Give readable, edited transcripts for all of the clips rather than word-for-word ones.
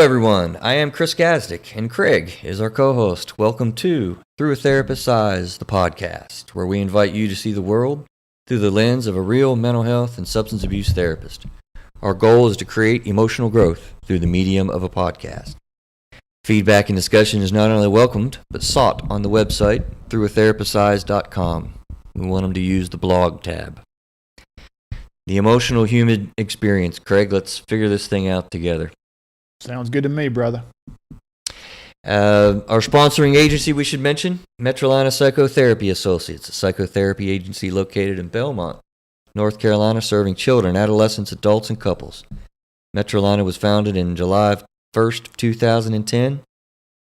everyone. I am Chris Gazdick, and Craig is our co-host. Welcome to Through a Therapist's Eyes, the podcast, where we invite you to see the world through the lens of a real mental health and substance abuse therapist. Our goal is to create emotional growth through the medium of a podcast. Feedback and discussion is not only welcomed, but sought on the website, throughatherapist'seyes.com. We want them to use the blog tab. The emotional human experience. Craig, let's figure this thing out together. Sounds good to me, brother. Our sponsoring agency, we should mention, Metrolina Psychotherapy Associates, a psychotherapy agency located in Belmont, North Carolina, serving children, adolescents, adults, and couples. Metrolina was founded in July 1st, 2010.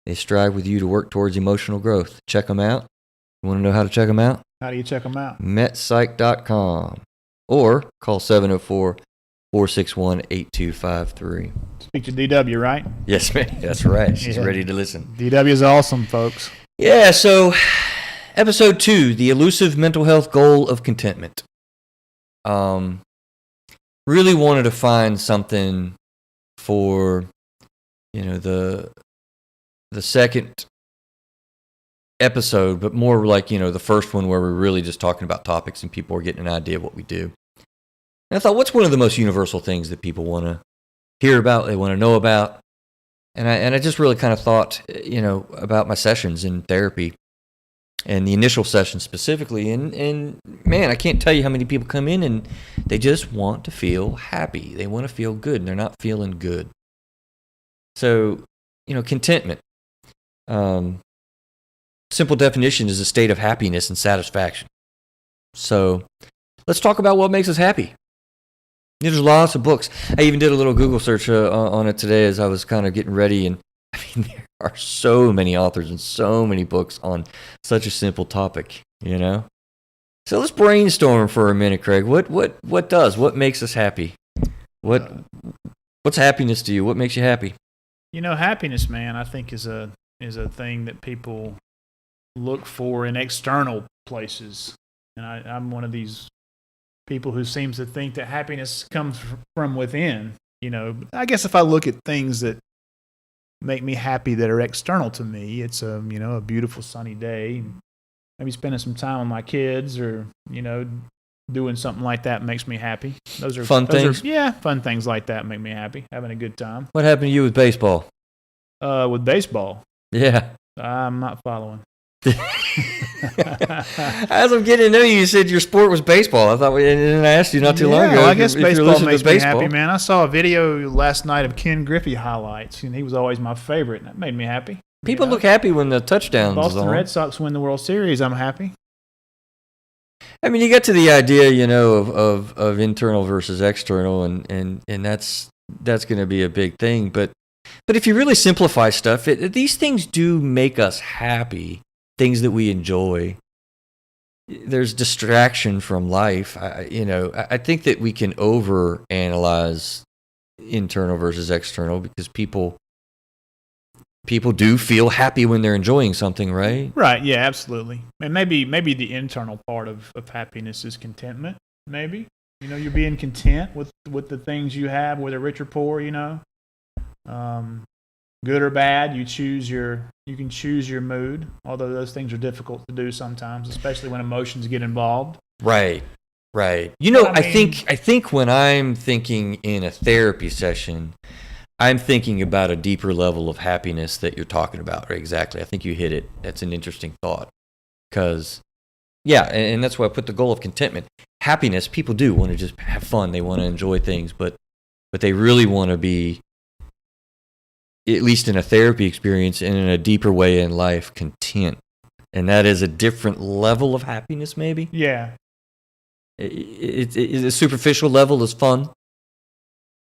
They strive with you to work towards emotional growth. Check them out. You want to know how to check them out? How do you check them out? metpsych.com or call 704-461-8253. Speak to DW, right? Yes, man. That's right. She's ready to listen. DW is awesome, folks. Yeah, so episode 2, the elusive mental health goal of contentment. Really wanted to find something for, the second episode, but more like, the first one where we're really just talking about topics and people are getting an idea of what we do. And I thought, what's one of the most universal things that people want to hear about, they want to know about? And I just really kind of thought, about my sessions in therapy and the initial session specifically. And man, I can't tell you how many people come in and they just want to feel happy. They want to feel good and they're not feeling good. So, contentment. Simple definition is a state of happiness and satisfaction. So let's talk about what makes us happy. There's lots of books. I even did a little Google search on it today as I was kind of getting ready. And there are so many authors and so many books on such a simple topic, So let's brainstorm for a minute, Craig. What makes us happy? What's happiness to you? What makes you happy? Happiness, man, I think is a thing that people look for in external places. And I'm one of these people who seems to think that happiness comes from within. I guess if I look at things that make me happy that are external to me, it's a beautiful sunny day, maybe spending some time with my kids, or doing something like that makes me happy. Those are fun things. Fun things like that make me happy. Having a good time. What happened to you with baseball? With baseball, yeah, I'm not following. As I'm getting to know you said your sport was baseball. I thought and I asked you not too long ago. Well, I guess baseball makes me happy, man. I saw a video last night of Ken Griffey highlights, and he was always my favorite, and that made me happy. People look happy when the touchdowns. Boston Red Sox win the World Series. I'm happy. I mean, you get to the idea, of internal versus external, and that's going to be a big thing. But if you really simplify stuff, these things do make us happy. Things that we enjoy. There's distraction from life. I think that we can overanalyze internal versus external because people do feel happy when they're enjoying something, right? Right. Yeah. Absolutely. And maybe the internal part of happiness is contentment. Maybe you're being content with the things you have, whether rich or poor. Good or bad, you can choose your mood, although those things are difficult to do sometimes, especially when emotions get involved. Right. I think when I'm thinking in a therapy session, I'm thinking about a deeper level of happiness that you're talking about. Right? Exactly. I think you hit it. That's an interesting thought. Because, and that's why I put the goal of contentment. Happiness, people do want to just have fun. They want to enjoy things, but they really want to be, at least in a therapy experience and in a deeper way in life, content. And that is a different level of happiness, maybe? Yeah. It's a superficial level is fun.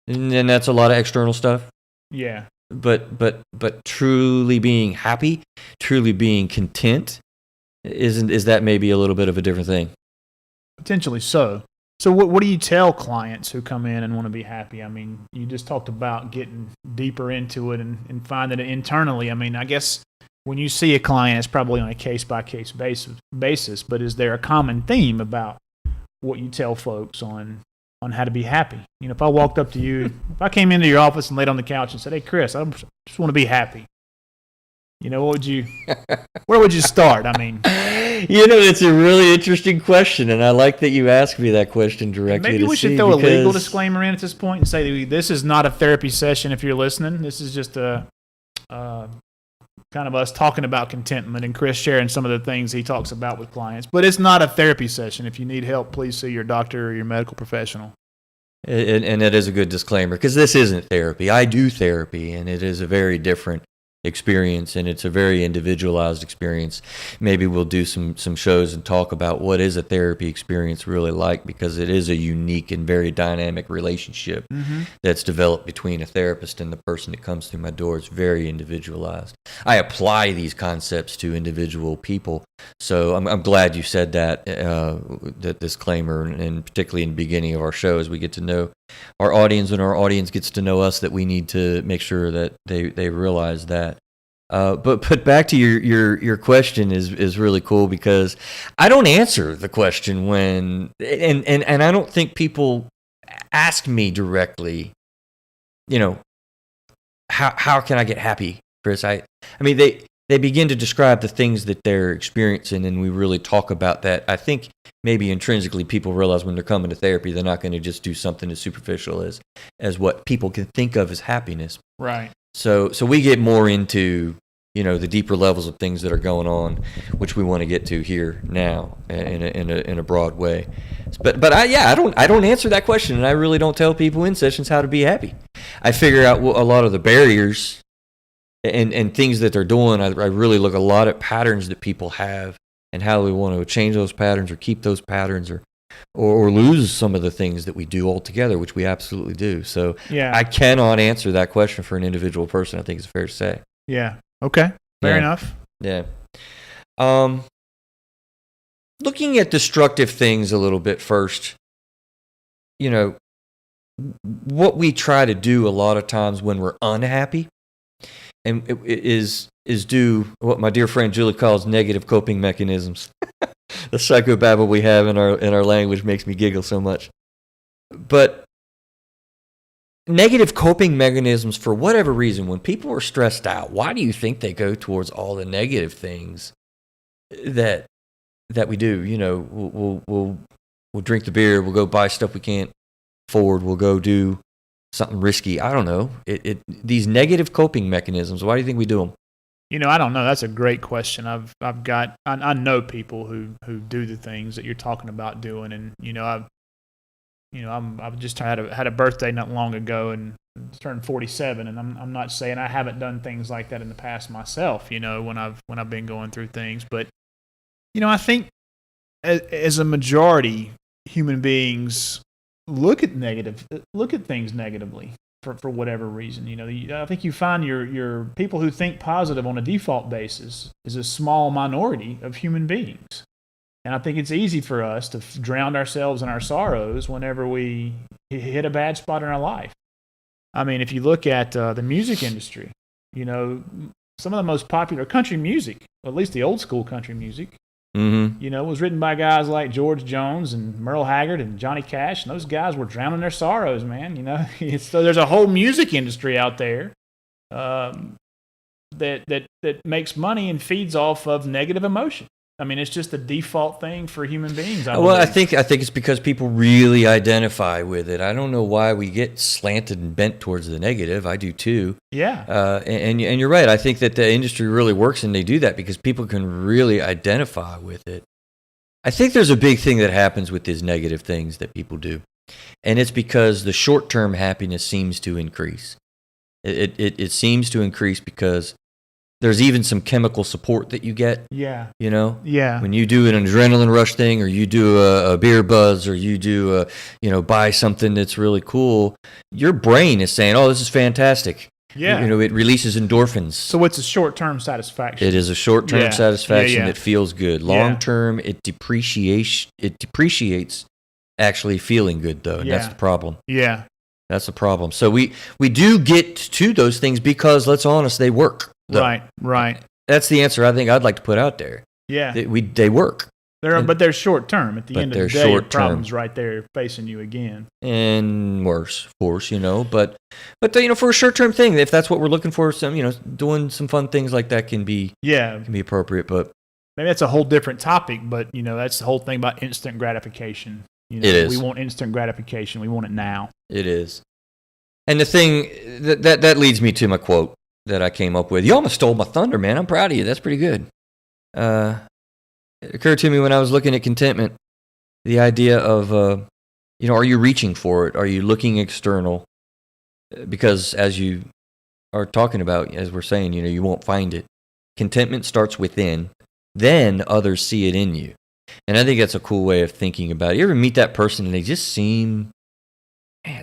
And then that's a lot of external stuff. Yeah. But truly being happy, truly being content, is that maybe a little bit of a different thing? Potentially so. So what do you tell clients who come in and want to be happy? I mean, you just talked about getting deeper into it and finding it internally. I mean, I guess when you see a client, it's probably on a case-by-case basis, but is there a common theme about what you tell folks on on how to be happy. You know, if I walked up to you, if I came into your office and laid on the couch and said, "Hey, Chris, I just want to be happy," you know, where would you start? I mean, you know, it's a really interesting question, and I like that you asked me that question directly. Maybe we should throw a legal disclaimer in at this point and say this is not a therapy session. If you're listening, this is just a kind of us talking about contentment and Chris sharing some of the things he talks about with clients. But it's not a therapy session. If you need help, please see your doctor or your medical professional. And that is a good disclaimer, because this isn't therapy. I do therapy, and it is a very different experience, and it's a very individualized experience. Maybe we'll do some shows and talk about what is a therapy experience really like, because it is a unique and very dynamic relationship that's developed between a therapist and the person that comes through my door. It's very individualized. I apply these concepts to individual people, so I'm glad you said that disclaimer, and particularly in the beginning of our show, as we get to know our audience and our audience gets to know us, that we need to make sure that they realize that. But back to your question is really cool, because I don't answer the question when and I don't think people ask me directly, you know, how can I get happy, Chris? I mean they begin to describe the things that they're experiencing, and we really talk about that. I think maybe intrinsically people realize when they're coming to therapy, they're not going to just do something as superficial as what people can think of as happiness. Right. So we get more into, you know, the deeper levels of things that are going on, which we want to get to here now in a broad way. But I don't answer that question, and I really don't tell people in sessions how to be happy. I figure out a lot of the barriers and things that they're doing. I really look a lot at patterns that people have and how we want to change those patterns or keep those patterns or lose some of the things that we do altogether, which we absolutely do. So yeah. I cannot answer that question for an individual person, I think it's fair to say. Yeah. Okay. Fair enough. Yeah. Looking at destructive things a little bit first, you know, what we try to do a lot of times when we're unhappy, and it is do what my dear friend Julie calls negative coping mechanisms. The psychobabble we have in our language makes me giggle so much. But negative coping mechanisms, for whatever reason, when people are stressed out, why do you think they go towards all the negative things that we do? You know, we'll drink the beer, we'll go buy stuff we can't afford, we'll go do something risky. I don't know. These negative coping mechanisms, why do you think we do them? You know, I don't know. That's a great question. I know people who do the things that you're talking about doing, and I've just had a birthday not long ago and turned 47, and I'm not saying I haven't done things like that in the past myself. You know, when I've been going through things, but you know, I think as a majority, human beings look at things negatively for whatever reason. You know, I think you find your people who think positive on a default basis is a small minority of human beings. And I think it's easy for us to drown ourselves in our sorrows whenever we hit a bad spot in our life. I mean, if you look at the music industry, you know, some of the most popular country music, at least the old school country music, you know, was written by guys like George Jones and Merle Haggard and Johnny Cash, and those guys were drowning their sorrows, man. You know, so there's a whole music industry out there that makes money and feeds off of negative emotion. I mean, it's just a default thing for human beings. I think it's because people really identify with it. I don't know why we get slanted and bent towards the negative. I do too. Yeah. And you're right. I think that the industry really works, and they do that because people can really identify with it. I think there's a big thing that happens with these negative things that people do, and it's because the short-term happiness seems to increase. It seems to increase because there's even some chemical support that you get. Yeah. You know? Yeah. When you do an adrenaline rush thing, or you do a beer buzz, or you do buy something that's really cool, your brain is saying, "Oh, this is fantastic." Yeah. You know, it releases endorphins. So it's a short-term satisfaction. It is a short-term satisfaction that feels good. Long-term, it depreciates actually feeling good, though, and that's the problem. Yeah. That's the problem. So we do get to those things because, let's be honest, they work. Though. Right. That's the answer I think I'd like to put out there. Yeah. They work. But they're short term. At the end of the day, your short-term. problem's right there facing you again. And worse, of course, but for a short-term thing, if that's what we're looking for, some doing some fun things like that can be appropriate. But maybe that's a whole different topic. But that's the whole thing about instant gratification. It is. We want instant gratification. We want it now. It is. And the thing that leads me to my quote that I came up with. You almost stole my thunder, man. I'm proud of you. That's pretty good. It occurred to me when I was looking at contentment, the idea of, are you reaching for it? Are you looking external? Because as you are talking about, as we're saying, you won't find it. Contentment starts within, then others see it in you. And I think that's a cool way of thinking about it. You ever meet that person and they just seem,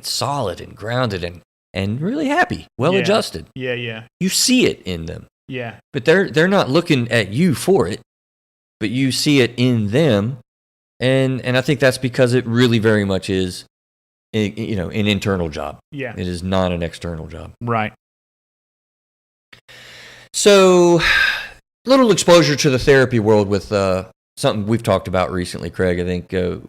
solid and grounded and really happy, well-adjusted. Yeah. You see it in them. Yeah. But they're not looking at you for it, but you see it in them. And I think that's because it really very much is, an internal job. Yeah. It is not an external job. Right. So, little exposure to the therapy world with something we've talked about recently, Craig. I think a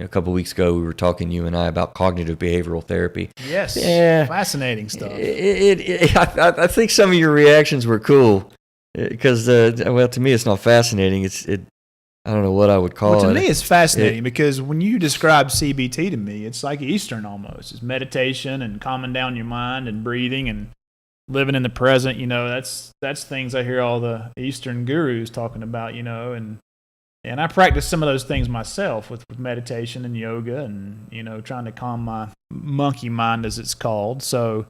couple of weeks ago we were talking, you and I, about cognitive behavioral therapy. Yes. Yeah. Fascinating stuff. I think some of your reactions were cool because, to me it's not fascinating. I don't know what I would call it. To me, it's fascinating because when you describe CBT to me, it's like Eastern almost. It's meditation and calming down your mind and breathing and living in the present. That's things I hear all the Eastern gurus talking about. And I practice some of those things myself with meditation and yoga and trying to calm my monkey mind, as it's called. So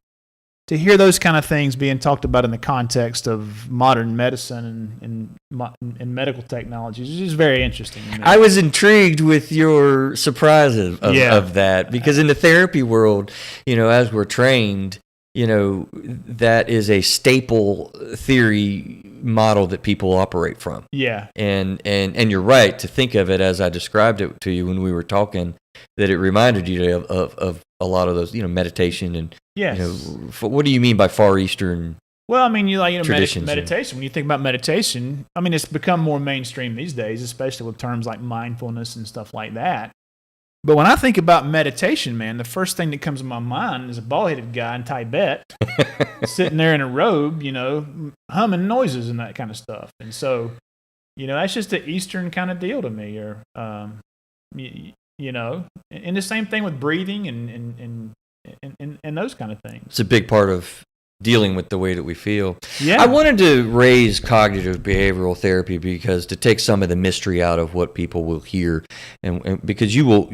to hear those kind of things being talked about in the context of modern medicine and medical technologies is just very interesting to me. I was intrigued with your surprise of that, because in the therapy world, as we're trained, that is a staple theory model that people operate from. Yeah. And you're right to think of it as I described it to you when we were talking, that it reminded you of a lot of those, meditation and, yes. What do you mean by Far Eastern? Well, I mean, traditions meditation. When you think about meditation, I mean, it's become more mainstream these days, especially with terms like mindfulness and stuff like that. But when I think about meditation, man, the first thing that comes to my mind is a bald-headed guy in Tibet sitting there in a robe, humming noises and that kind of stuff. And so, that's just an Eastern kind of deal to me. Or, and the same thing with breathing and those kind of things. It's a big part of dealing with the way that we feel. Yeah. I wanted to raise cognitive behavioral therapy because to take some of the mystery out of what people will hear, and because you'll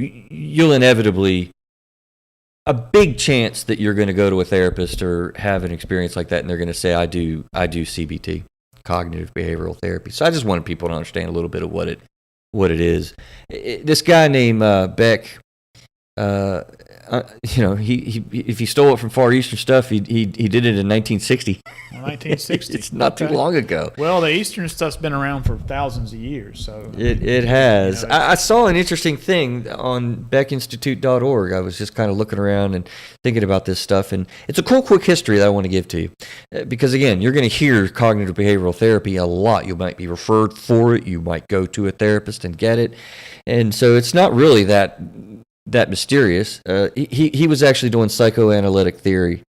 inevitably, a big chance that you're going to go to a therapist or have an experience like that, and they're going to say, I do CBT, cognitive behavioral therapy. So I just wanted people to understand a little bit of what it is. This guy named Beck, if he stole it from Far Eastern stuff, he did it in 1960. 1960. It's not too long ago. Well, the Eastern stuff's been around for thousands of years, so it has. I saw an interesting thing on beckinstitute.org. I was just kind of looking around and thinking about this stuff, and it's a cool, quick history that I want to give to you, because again, you're going to hear cognitive behavioral therapy a lot. You might be referred for it. You might go to a therapist and get it, and so it's not really that mysterious. He was actually doing psychoanalytic theory,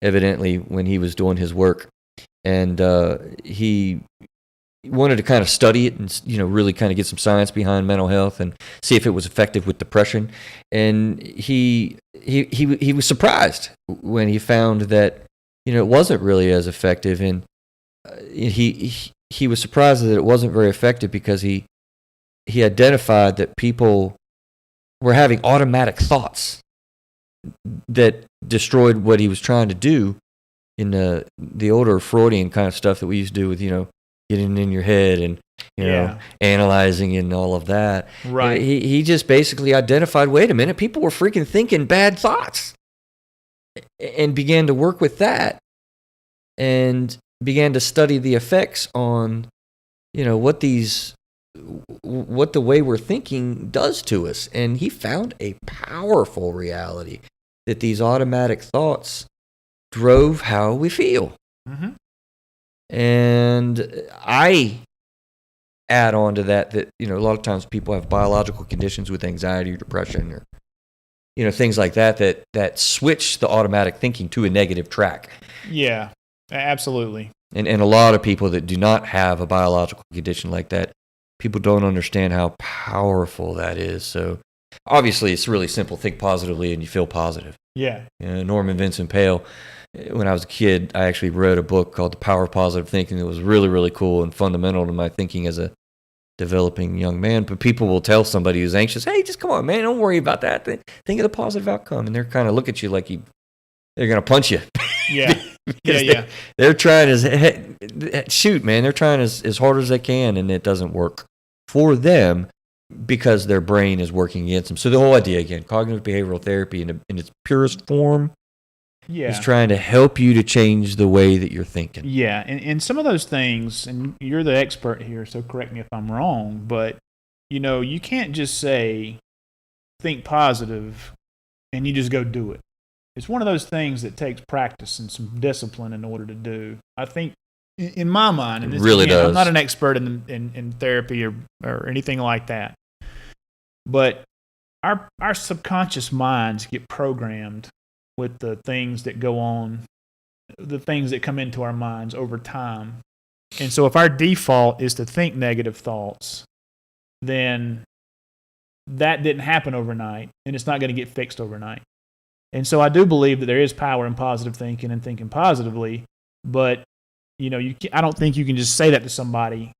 evidently, when he was doing his work, and he wanted to kind of study it and really kind of get some science behind mental health and see if it was effective with depression. And he was surprised when he found that it wasn't really as effective, and he was surprised that it wasn't very effective because he identified that people were having automatic thoughts that destroyed what he was trying to do in the older Freudian kind of stuff that we used to do with, getting in your head and, analyzing and all of that. Right. He just basically identified, wait a minute, people were freaking thinking bad thoughts, and began to work with that and began to study the effects on, what the way we're thinking does to us. And he found a powerful reality that these automatic thoughts drove how we feel. Mm-hmm. And I add on to that, a lot of times people have biological conditions with anxiety or depression or, things like that switch the automatic thinking to a negative track. Yeah, absolutely. And a lot of people that do not have a biological condition like that, people don't understand how powerful that is. So obviously it's really simple. Think positively and you feel positive. Yeah. Norman Vincent Peale, when I was a kid, I actually read a book called The Power of Positive Thinking that was really, really cool and fundamental to my thinking as a developing young man. But people will tell somebody who's anxious, hey, just come on, man, don't worry about that. Think of the positive outcome. And they're kind of look at you like they're going to punch you. Yeah. Yeah. They're trying shoot, man. They're trying as hard as they can, and it doesn't work for them because their brain is working against them. So the whole idea, again, cognitive behavioral therapy in its purest form is trying to help you to change the way that you're thinking. Yeah, and some of those things, and you're the expert here, so correct me if I'm wrong, but, you can't just say, think positive, and you just go do it. It's one of those things that takes practice and some discipline in order to do. I think, in my mind, and this, really does. I'm not an expert in therapy or anything like that, but our subconscious minds get programmed with the things that go on, the things that come into our minds over time. And so if our default is to think negative thoughts, then that didn't happen overnight, and it's not going to get fixed overnight. And so I do believe that there is power in positive thinking and thinking positively, but I don't think you can just say that to somebody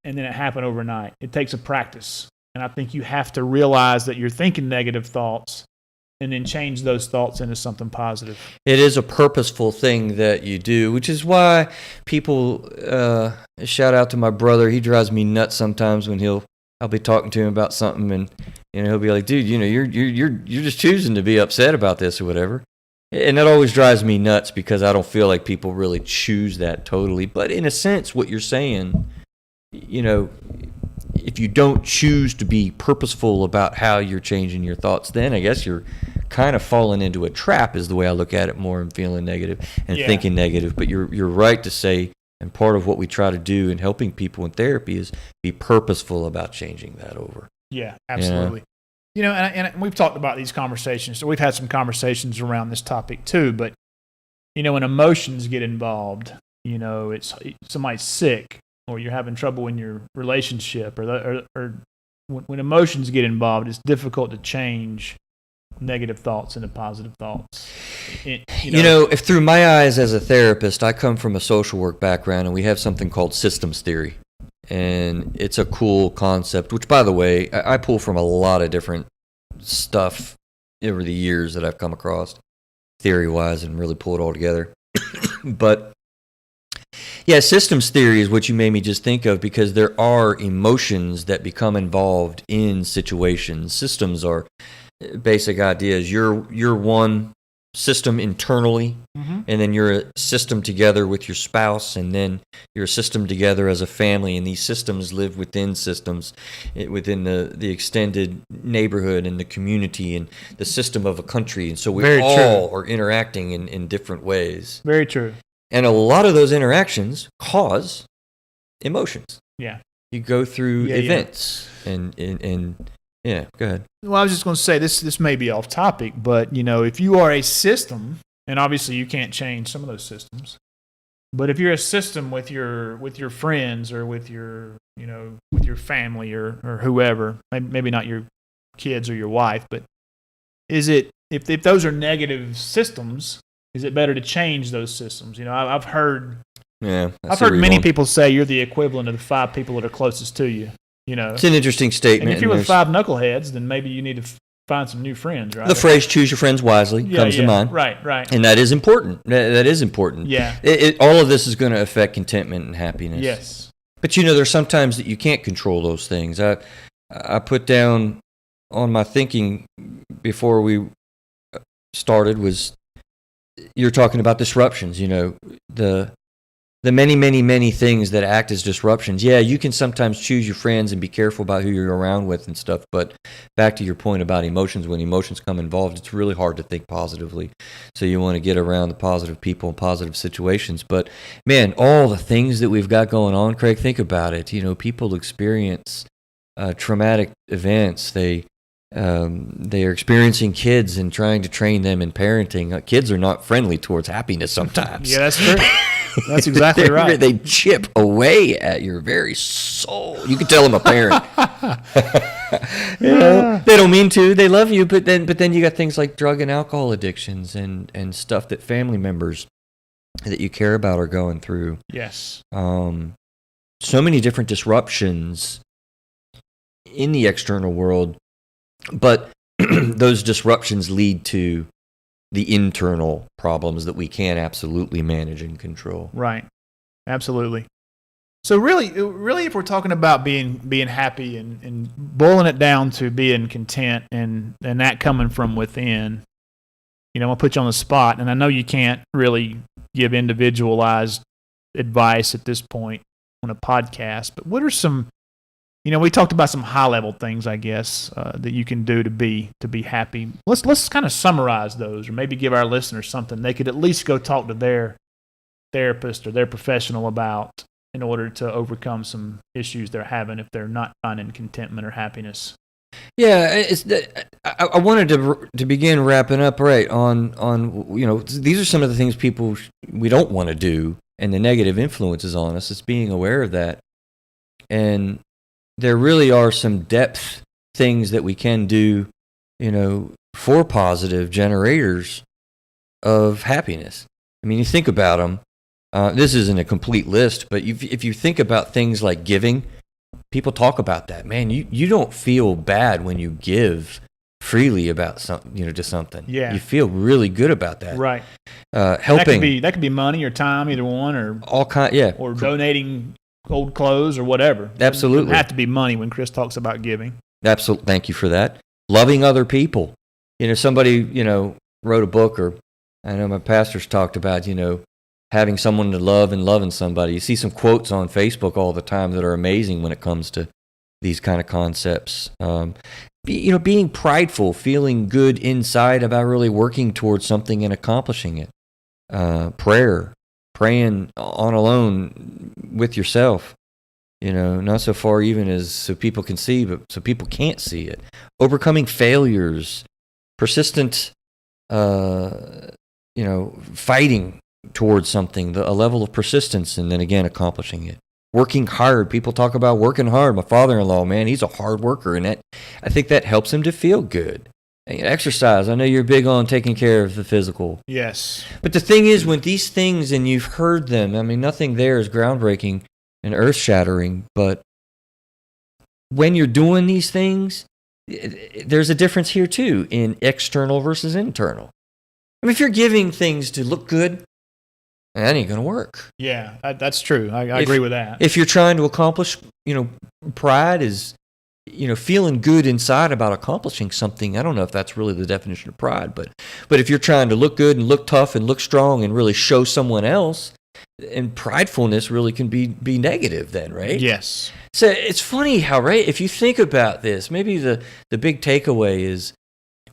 and then it happen overnight. It takes a practice, and I think you have to realize that you're thinking negative thoughts and then change those thoughts into something positive. It is a purposeful thing that you do, which is why people shout out to my brother. He drives me nuts sometimes when I'll be talking to him about something, and he'll be like, dude, you're just choosing to be upset about this or whatever. And that always drives me nuts because I don't feel like people really choose that totally. But in a sense, what you're saying, if you don't choose to be purposeful about how you're changing your thoughts, then I guess you're kind of falling into a trap is the way I look at it more, and feeling negative and thinking negative. But you're right to say, and part of what we try to do in helping people in therapy is be purposeful about changing that over. Yeah, absolutely. And we've talked about these conversations. So we've had some conversations around this topic too. But, when emotions get involved, it's somebody's sick or you're having trouble in your relationship or when emotions get involved, it's difficult to change negative thoughts into positive thoughts. If through my eyes as a therapist, I come from a social work background, and we have something called systems theory. And it's a cool concept, which, by the way, I pull from a lot of different stuff over the years that I've come across theory-wise and really pull it all together. But, yeah, systems theory is what you made me just think of, because there are emotions that become involved in situations. Systems are basic ideas. You're one system internally, and then you're a system together with your spouse, and then you're a system together as a family, and these systems live within systems, within the extended neighborhood and the community and the system of a country. And so we all are interacting in different ways. Very true. And a lot of those interactions cause emotions. Yeah. You go through events and yeah, go ahead. Well, I was just going to say, this may be off topic, but, if you are a system, and obviously you can't change some of those systems, but if you're a system with your friends or with your family or whoever, maybe not your kids or your wife, but is it, if those are negative systems, is it better to change those systems? I've heard many people say you're the equivalent of the 5 people that are closest to you. It's an interesting statement. And if you're with 5 knuckleheads, then maybe you need to find some new friends, right? The phrase "choose your friends wisely" comes to mind. Right. And that is important. That is important. Yeah. All of this is going to affect contentment and happiness. Yes. But there's sometimes that you can't control those things. I put down on my thinking before we started was, you're talking about disruptions. the many, many, many things that act as disruptions. Yeah, you can sometimes choose your friends and be careful about who you're around with and stuff. But back to your point about emotions, when emotions come involved, it's really hard to think positively. So you want to get around the positive people and positive situations. But man, all the things that we've got going on, Craig, think about it. People experience traumatic events. They are experiencing kids and trying to train them in parenting. Kids are not friendly towards happiness sometimes. Yeah, that's true. That's exactly right. They chip away at your very soul. You can tell them a parent. They don't mean to. They love you, but then you got things like drug and alcohol addictions and stuff that family members that you care about are going through. Yes. So many different disruptions in the external world, but those disruptions lead to the internal problems that we can absolutely manage and control. Right. Absolutely. So really, if we're talking about being happy and boiling it down to being content and that coming from within, I'll put you on the spot, and I know you can't really give individualized advice at this point on a podcast, but what are some, we talked about some high level things, I guess, that you can do to be happy. Let's kind of summarize those, or maybe give our listeners something they could at least go talk to their therapist or their professional about in order to overcome some issues they're having if they're not finding contentment or happiness. Yeah, I wanted to begin wrapping up right on these are some of the things we don't want to do, and the negative influences on us. It's being aware of that, and there really are some depth things that we can do, for positive generators of happiness. I mean, you think about them. This isn't a complete list, but if you think about things like giving, people talk about that. Man, you don't feel bad when you give freely about something, to something. Yeah. You feel really good about that. Right. Helping. That could be money or time, either one, or all kind. Yeah. Or donating old clothes or whatever. Absolutely. It doesn't have to be money when Chris talks about giving. Absolutely. Thank you for that. Loving other people. Somebody, wrote a book, or I know my pastors talked about, having someone to love and loving somebody. You see some quotes on Facebook all the time that are amazing when it comes to these kind of concepts. Being prideful, feeling good inside about really working towards something and accomplishing it. Praying on alone with yourself, not so far even as so people can see, but so people can't see it. Overcoming failures, persistent, fighting towards something, a level of persistence, and then again accomplishing it. Working hard. People talk about working hard. My father-in-law, man, he's a hard worker, and I think that helps him to feel good. Exercise. I know you're big on taking care of the physical. Yes. But the thing is, when these things, and you've heard them, I mean, nothing there is groundbreaking and earth-shattering, but when you're doing these things, there's a difference here, too, in external versus internal. I mean, if you're giving things to look good, that ain't going to work. Yeah, that's true. I agree with that. If you're trying to accomplish, pride is, feeling good inside about accomplishing something. I don't know if that's really the definition of pride, but if you're trying to look good and look tough and look strong and really show someone else, and pridefulness really can be negative then, right? Yes. So it's funny how, right, if you think about this, maybe the big takeaway is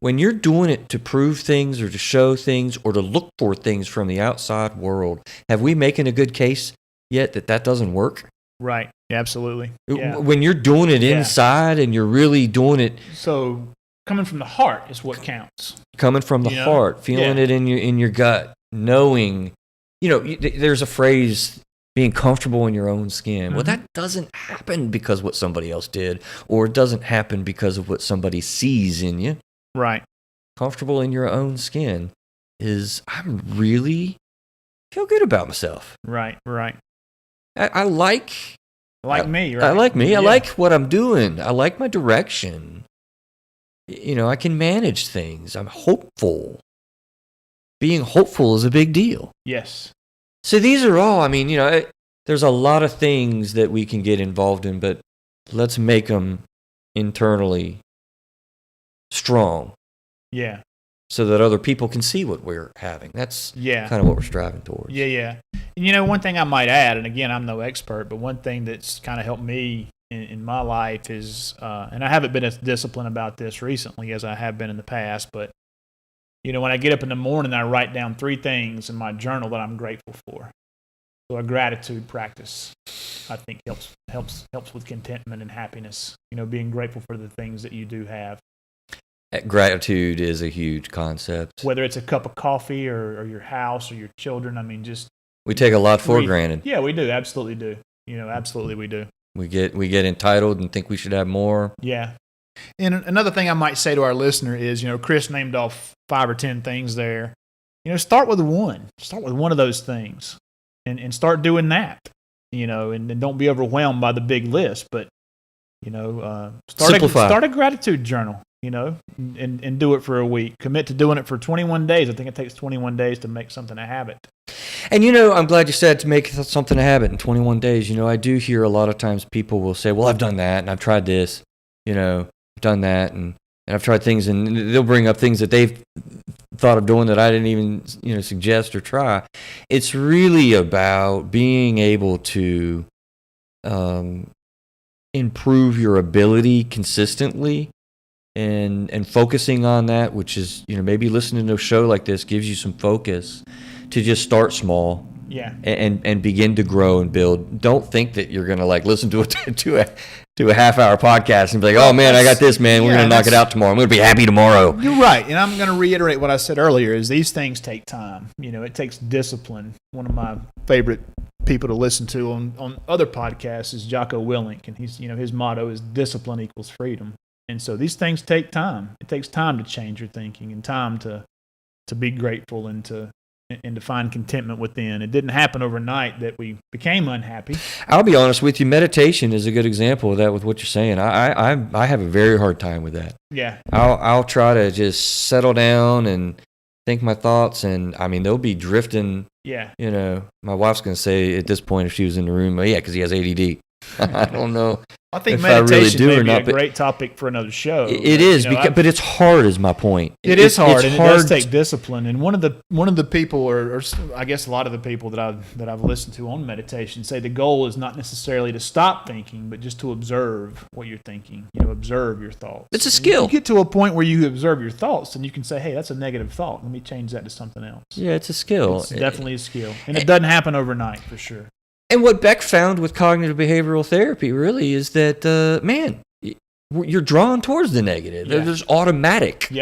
when you're doing it to prove things or to show things or to look for things from the outside world, have we making a good case yet that doesn't work? Right. Absolutely. Yeah. When you're doing it inside and you're really doing it. So coming from the heart is what counts. Coming from the heart, feeling it in your gut, knowing, there's a phrase, being comfortable in your own skin. Mm-hmm. Well, that doesn't happen because what somebody else did, or it doesn't happen because of what somebody sees in you. Right. Comfortable in your own skin is, I'm really feel good about myself. Right. I like me, right? I like me. I like what I'm doing. I like my direction. I can manage things. I'm hopeful. Being hopeful is a big deal. Yes. So these are all, there's a lot of things that we can get involved in, but let's make them internally strong. Yeah. So that other people can see what we're having. That's kind of what we're striving towards. Yeah. And one thing I might add, and again, I'm no expert, but one thing that's kind of helped me in my life is, and I haven't been as disciplined about this recently as I have been in the past, but when I get up in the morning, I write down 3 things in my journal that I'm grateful for. So a gratitude practice, I think, helps with contentment and happiness. Being grateful for the things that you do have. Gratitude is a huge concept. Whether it's a cup of coffee or your house or your children, we take a lot for granted. Yeah, we do. Absolutely do. Absolutely we do. We get entitled and think we should have more. Yeah. And another thing I might say to our listener is, Chris named off 5 or 10 things there. Start with one. Start with one of those things, and start doing that. And don't be overwhelmed by the big list. But start a gratitude journal. And do it for a week. Commit to doing it for 21 days. I think it takes 21 days to make something a habit. And I'm glad you said to make something a habit in 21 days. I do hear a lot of times people will say, well, I've done that and I've tried this, I've done that and I've tried things, and they'll bring up things that they've thought of doing that I didn't even suggest or try. It's really about being able to improve your ability consistently and focusing on that, which is, maybe listening to a show like this gives you some focus to just start small. Yeah. And begin to grow and build. Don't think that you're gonna listen to a half-hour podcast and be like, oh man, I got this, man. We're gonna knock it out tomorrow. I'm gonna be happy tomorrow. You're right, and I'm gonna reiterate what I said earlier: is these things take time. It takes discipline. One of my favorite people to listen to on other podcasts is Jocko Willink, and he's his motto is discipline equals freedom. And so these things take time. It takes time to change your thinking and time to be grateful and to find contentment within. It didn't happen overnight that we became unhappy. I'll be honest with you. Meditation is a good example of that with what you're saying. I have a very hard time with that. Yeah. I'll try to just settle down and think my thoughts, and they'll be drifting. Yeah. My wife's going to say at this point if she was in the room, well, yeah, because he has ADD. I don't know. I think if meditation I really do may or be not, a great topic for another show. It is, but it's hard. Is my point. It is hard, and it does take discipline. And one of the people, or I guess a lot of the people that I've listened to on meditation, say the goal is not necessarily to stop thinking, but just to observe what you're thinking. Observe your thoughts. It's a skill. You get to a point where you observe your thoughts, and you can say, "Hey, that's a negative thought. Let me change that to something else." Yeah, it's a skill. It's definitely a skill, and it doesn't happen overnight for sure. And what Beck found with cognitive behavioral therapy really is that, you're drawn towards the negative. Yeah. There's automatic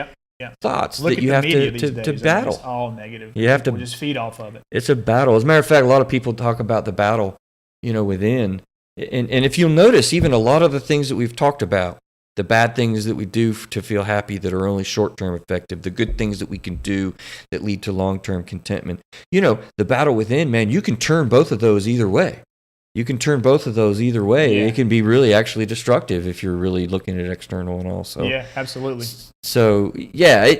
thoughts Look that you have to battle. It's all negative. You have to just feed off of it. It's a battle. As a matter of fact, a lot of people talk about the battle, within. And if you'll notice, even a lot of the things that we've talked about, the bad things that we do to feel happy that are only short-term effective, the good things that we can do that lead to long-term contentment. The battle within, man, you can turn both of those either way. Yeah. It can be really actually destructive if you're really looking at external and all. So, yeah, absolutely. So, yeah,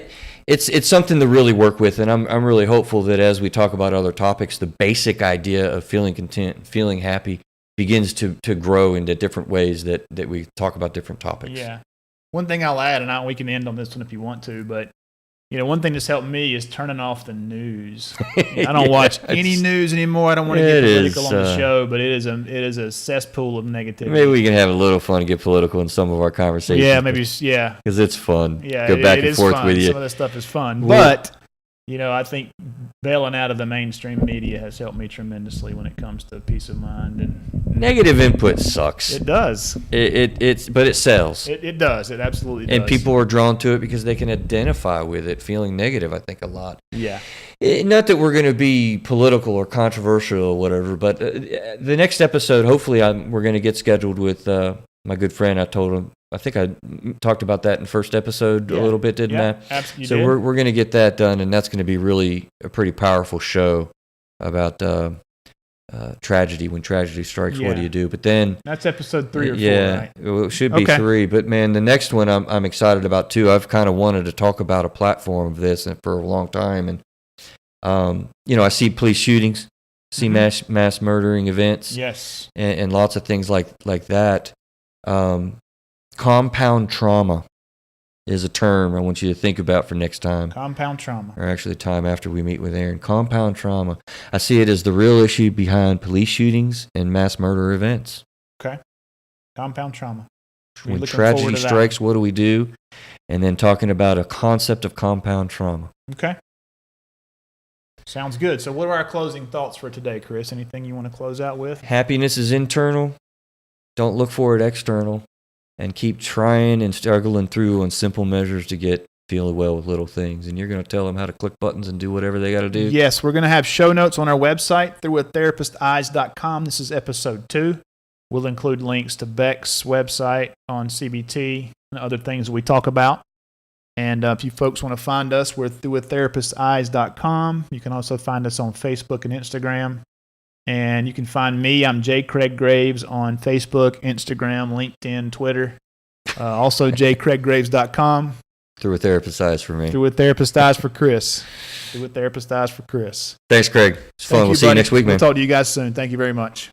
it's something to really work with, and I'm really hopeful that as we talk about other topics, the basic idea of feeling content, feeling happy, begins to grow into different ways that we talk about different topics. Yeah. One thing I'll add, and we can end on this one if you want to, but one thing that's helped me is turning off the news. I don't watch any news anymore. I don't want to get political on the show, but it is a cesspool of negativity. Maybe we can have a little fun and get political in some of our conversations. Yeah, maybe. Yeah, because it's fun. Yeah, go back and forth fun. with you. Some of this stuff is fun, but I think bailing out of the mainstream media has helped me tremendously when it comes to peace of mind. And negative input sucks. It does. But it sells. It does. It absolutely does. And people are drawn to it because they can identify with it, feeling negative, I think, a lot. Yeah. Not that we're going to be political or controversial or whatever, but the next episode, hopefully, we're going to get scheduled with my good friend. I think I talked about that in the first episode a little bit, didn't I? Absolutely. So we're going to get that done, and that's going to be really a pretty powerful show about tragedy. When tragedy strikes, what do you do? But then that's episode 3 or 4, right? Well, it should be 3. But man, the next one I'm excited about too. I've kind of wanted to talk about a platform of this for a long time, and I see police shootings, see mass murdering events, yes, and lots of things like that. Compound trauma is a term I want you to think about for next time, Compound trauma. or actually the time after we meet with Aaron. Compound trauma. I see it as the real issue behind police shootings and mass murder events. Okay. Compound trauma. When Looking forward tragedy to that. strikes, what do we do? And then talking about a concept of compound trauma. Okay. Sounds good. So what are our closing thoughts for today, Chris? Anything you want to close out with? Happiness is internal. Don't look for it external. And keep trying and struggling through on simple measures to get feeling well with little things. And you're going to tell them how to click buttons and do whatever they got to do? Yes, we're going to have show notes on our website, throughwiththerapisteyes.com. This is episode 2. We'll include links to Beck's website on CBT and other things we talk about. And if you folks want to find us, we're throughwiththerapisteyes.com. You can also find us on Facebook and Instagram. And you can find me. I'm J. Craig Graves on Facebook, Instagram, LinkedIn, Twitter. Also, jcraiggraves.com. Through a Therapist's Eyes for me. Through with Therapist Eyes for Chris. Through with Therapist Eyes for Chris. Thanks, Craig. It's fun. We'll see you next week, man. We'll talk to you guys soon. Thank you very much.